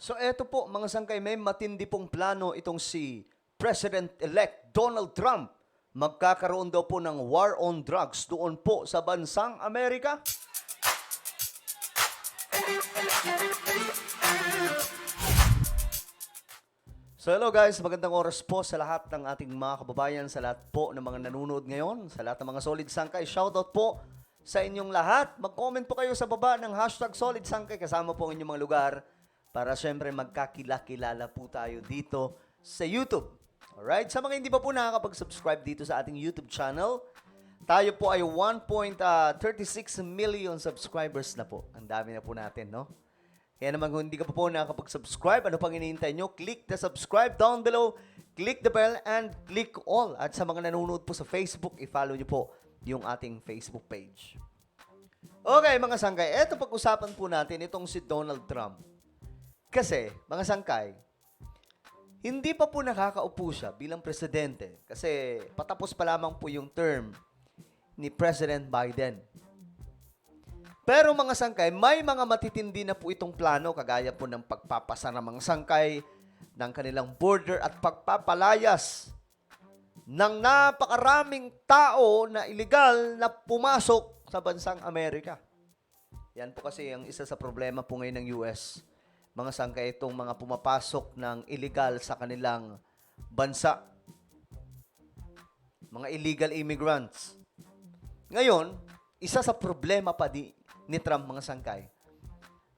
So eto po mga sangkay, may matindi pong plano itong si President-elect Donald Trump. Magkakaroon daw po ng war on drugs doon po sa bansang Amerika. So hello guys, magandang oras po sa lahat ng ating mga kababayan, sa lahat po ng mga nanonood ngayon, sa lahat ng mga solid sangkay. Shoutout po sa inyong lahat. Mag-comment po kayo sa baba ng hashtag solid sangkay kasama po ang inyong mga lugar para syempre magkakilala po tayo dito sa YouTube. Alright, sa mga hindi pa po nakakapag-subscribe dito sa ating YouTube channel, tayo po ay 1.36 million subscribers na po. Ang dami na po natin, no? Kaya naman kung hindi ka pa po nakakapag-subscribe, ano pang hinihintay nyo? Click the subscribe down below, click the bell, and click all. At sa mga nanonood po sa Facebook, i-follow nyo po yung ating Facebook page. Okay, mga sangkay, eto pag-usapan po natin itong si Donald Trump. Kasi, mga sangkay, hindi pa po nakakaupo siya bilang presidente. Kasi patapos pa lamang po yung term ni President Biden. Pero mga sangkay, may mga matitindi na po itong plano kagaya po ng pagpapasa ng mga sangkay ng kanilang border at pagpapalayas ng napakaraming tao na illegal na pumasok sa bansang Amerika. Yan po kasi ang isa sa problema po ngayon ng US. Mga sangkay itong mga pumapasok ng illegal sa kanilang bansa. Mga illegal immigrants. Ngayon, isa sa problema pa ni Trump, mga sangkay.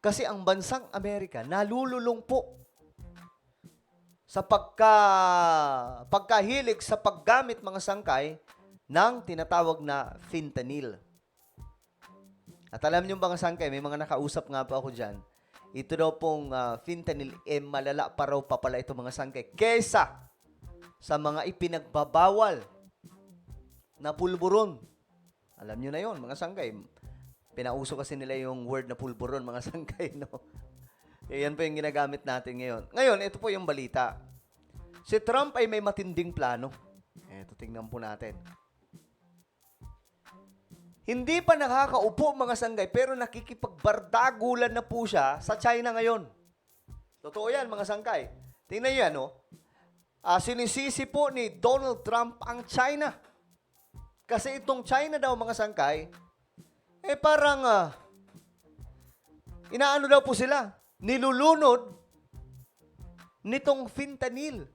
Kasi ang bansang Amerika nalululong po sa pagkahilig sa paggamit, mga sangkay, ng tinatawag na fentanyl. At alam niyo mga sangkay, may mga nakausap nga po ako dyan. Ito daw pong fentanyl, malala pa raw pa pala ito, mga sangkay, kesa sa mga ipinagbabawal na pulburon. Alam niyo na yon, mga sangkay. Pinauso kasi nila yung word na pulburon, mga sangkay, no? Yan po yung ginagamit natin ngayon. Ngayon, ito po yung balita. Si Trump ay may matinding plano. Ito, tingnan po natin. Hindi pa nakakaupo, mga sangkay, pero nakikipagbardagulan na po siya sa China ngayon. Totoo yan, mga sangkay. Tingnan niyo yan, no? Sinisisi po ni Donald Trump ang China. Kasi itong China daw, mga sangkay, parang inaano daw po sila, nilulunod nitong fentanyl.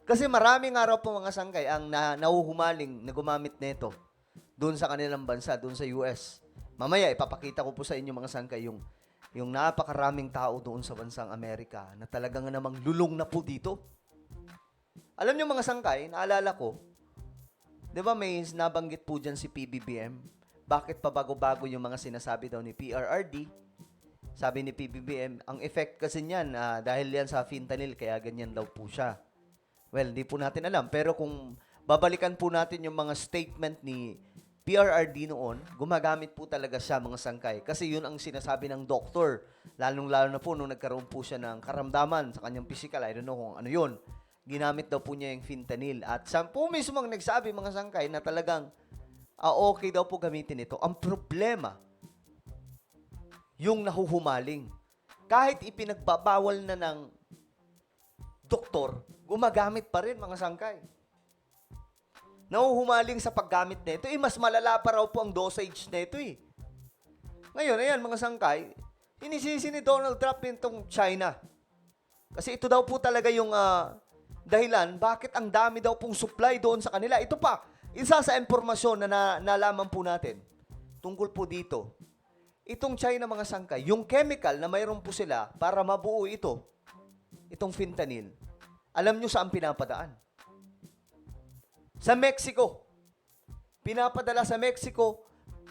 Kasi maraming araw po, mga sangkay ang nahuhumaling na gumamit nito doon sa kanilang bansa, doon sa US. Mamaya ipapakita ko po sa inyo, mga sangkay, yung napakaraming tao doon sa bansang Amerika na talagang namang lulong na po dito. Alam niyo, mga sangkay, naalala ko, 'di ba may nabanggit po dyan si PBBM? Bakit pa bago-bago yung mga sinasabi daw ni PRRD? Sabi ni PBBM, ang effect kasi niyan, dahil yan sa fentanyl, kaya ganyan daw po siya. Well, hindi po natin alam. Pero kung babalikan po natin yung mga statement ni PRRD noon, gumagamit po talaga siya, mga sangkay. Kasi yun ang sinasabi ng doktor. Lalong-lalo na po nung nagkaroon po siya ng karamdaman sa kanyang physical. I don't know kung ano yun. Ginamit daw po niya yung fentanyl. At siya po mismo ang nagsabi, mga sangkay, na talagang okay daw po gamitin ito. Ang problema, yung nahuhumaling. Kahit ipinagbabawal na ng doktor, gumagamit pa rin, mga sangkay. Nahuhumaling sa paggamit na ito. Mas malala pa raw po ang dosage na ito. Ngayon, ayan, mga sangkay, inisisi ni Donald Trump itong China. Kasi ito daw po talaga yung dahilan bakit ang dami daw pong supply doon sa kanila. Ito pa, isa sa impormasyon na nalaman po natin tungkol po dito. Itong China, mga sangkay, yung chemical na mayroon po sila para mabuo itong fentanyl, alam nyo saan pinapadaan? Sa Mexico. Pinapadala sa Mexico,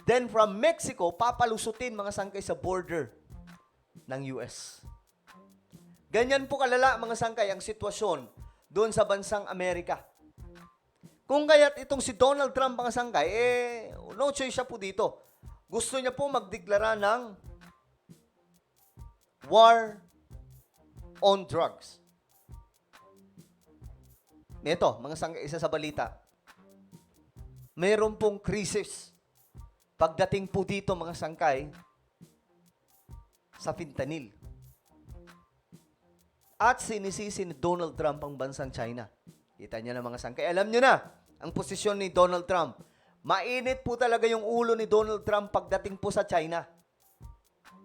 then from Mexico, papalusutin, mga sangkay, sa border ng US. Ganyan po kalala, mga sangkay, ang sitwasyon doon sa bansang Amerika. Kung kaya't itong si Donald Trump, mga sangkay, no choice siya po dito. Gusto niya po magdeklara ng war on drugs. Ito, mga sangkay, isa sa balita. Mayroon pong krisis pagdating po dito, mga sangkay, sa fentanyl. at sinisisi ni Donald Trump ang bansang China. Kita niyo na mga sangkay. Alam niyo na ang posisyon ni Donald Trump. Mainit po talaga yung ulo ni Donald Trump pagdating po sa China.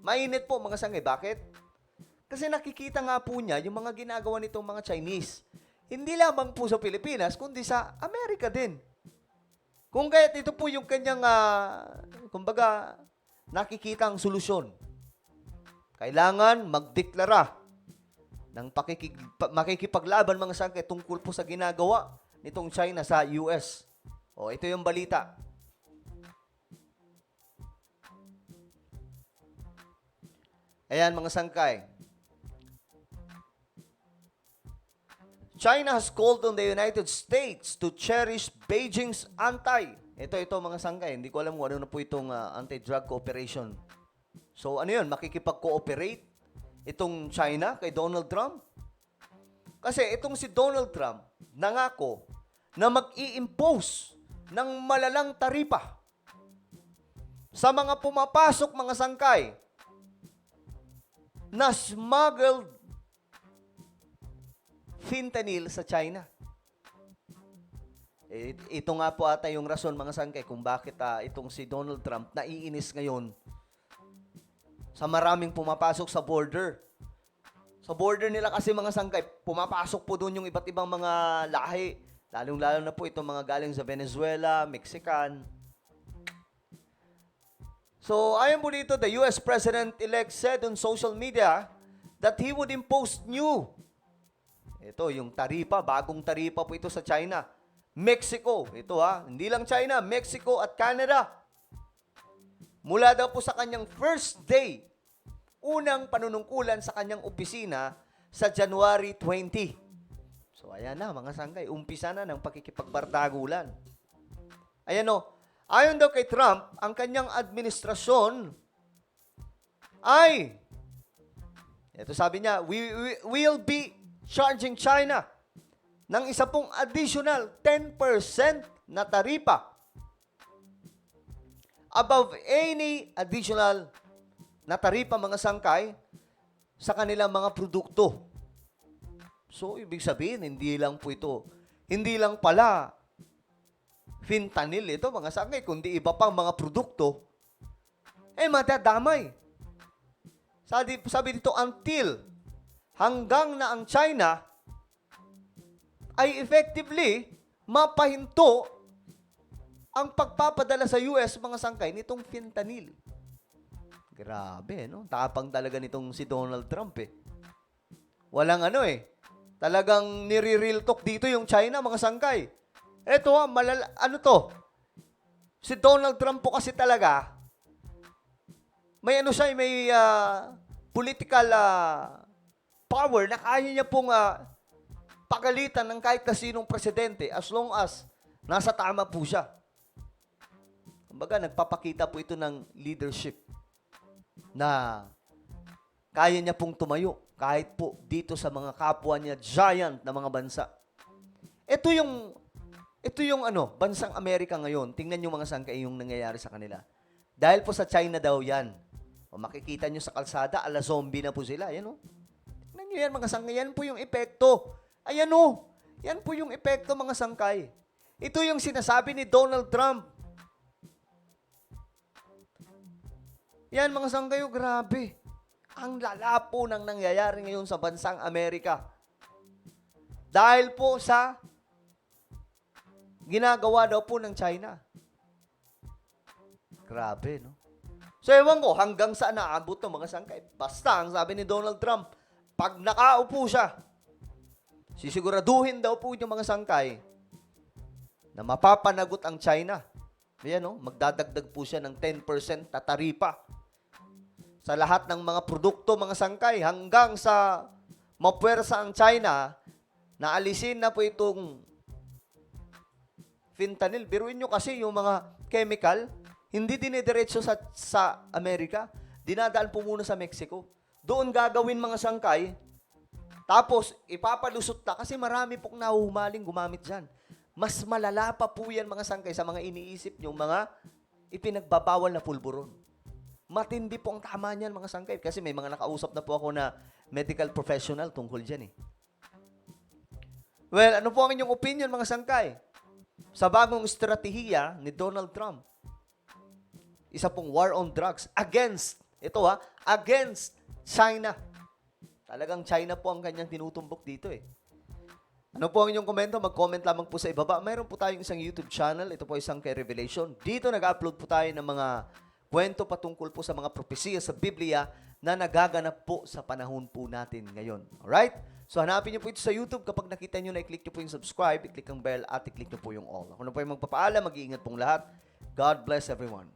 Mainit po mga sangkay. Bakit? Kasi nakikita nga po niya yung mga ginagawa nitong mga Chinese. Hindi lamang po sa Pilipinas, kundi sa Amerika din. Kung kaya't ito po yung kanyang, kumbaga, nakikitang solusyon. Kailangan magdeklara ng makikipaglaban mga sangkay tungkol po sa ginagawa nitong China sa US. O, ito yung balita. Ayan mga sangkay. China has called on the United States to cherish Beijing's Ito mga sangkay. Hindi ko alam kung ano na po itong anti-drug cooperation. So ano yun? Makikipag-cooperate itong China kay Donald Trump? Kasi itong si Donald Trump nangako na mag-i-impose ng malalang taripa sa mga pumapasok mga sangkay na smuggled fentanyl sa China. Ito nga po ata yung rason mga sangkay kung bakit itong si Donald Trump naiinis ngayon sa maraming pumapasok sa border. Sa border nila kasi mga sangkay, pumapasok po doon yung iba't ibang mga lahi. Lalong-lalo na po itong mga galing sa Venezuela, Mexican. So, ayon po dito, the US President-elect said on social media that he would impose new. Ito, yung taripa, bagong taripa po ito sa China. Mexico, ito hindi lang China, Mexico at Canada. Mula daw po sa kanyang first day, unang panunungkulan sa kanyang opisina sa January 20. So, ayan na mga sangkay, umpisa na ng pakikipagbardagulan. Ayan ayon daw kay Trump, ang kanyang administrasyon ay, ito sabi niya, we will be charging China ng isa pong additional 10% na taripa above any additional na taripa mga sangkay sa kanilang mga produkto. So, ibig sabihin, hindi lang pala fentanyl ito mga sangkay, kundi iba pang mga produkto, madadamay. Sabi dito, hanggang na ang China ay effectively mapahinto ang pagpapadala sa US mga sangkay nitong fentanyl. Grabe, Tapang talaga nitong si Donald Trump, Walang talagang nire-real talk dito yung China, mga sangkay. Eto, si Donald Trump po kasi talaga, may political power na kaya niya pong pagalitan ng kahit kasinong presidente as long as nasa tama po siya. Kumbaga, nagpapakita po ito ng leadership na kaya niya pong tumayo kahit po dito sa mga kapwa niya, giant na mga bansa. Ito yung bansang Amerika ngayon. Tingnan niyo mga sangkay yung nangyayari sa kanila. Dahil po sa China daw yan. O makikita niyo sa kalsada, ala zombie na po sila. Yan Tingnan niyo yan mga sangkay. Yan po yung epekto. Ayan yan po yung epekto mga sangkay. Ito yung sinasabi ni Donald Trump. Yan mga sangkay, grabe. Ang lala po ng nangyayari ngayon sa bansang Amerika. Dahil po sa ginagawa daw po ng China. Grabe, So, ewan ko, hanggang saan naabot ng mga sangkay. Basta, ang sabi ni Donald Trump, pag nakaupo siya, sisiguraduhin daw po yung mga sangkay na mapapanagot ang China. Ayan, magdadagdag po siya ng 10% na taripa sa lahat ng mga produkto, mga sangkay, hanggang sa mapuwersa ang China na alisin na po itong fentanyl. Biruin nyo kasi yung mga chemical, hindi dinidiretso sa Amerika, dinadaan po muna sa Mexico. Doon gagawin mga sangkay, tapos ipapalusot na kasi marami pong nahuhumaling gumamit dyan. Mas malala pa po yan mga sangkay sa mga iniisip nyo, mga ipinagbabawal na pulburon. Matindi po ang tama niyan mga sangkay. Kasi may mga nakausap na po ako na medical professional tungkol dyan eh. Well, ano po ang inyong opinion mga sangkay? Sa bagong estratehiya ni Donald Trump. Isa pong war on drugs against China. Talagang China po ang kanyang tinutumbok dito eh. Ano po ang inyong komento? Mag-comment lamang po sa ibaba. Mayroon po tayong isang YouTube channel. Ito po isang kay Revelation. Dito nag-upload po tayo ng mga kwento patungkol po sa mga propesiya sa Biblia na nagaganap po sa panahon po natin ngayon. Alright? So hanapin niyo po ito sa YouTube. Kapag nakita niyo na, i-click niyo po yung subscribe, i-click ang bell, at i-click niyo po yung all. Ako na po yung magpapaalam. Mag-iingat pong lahat. God bless everyone.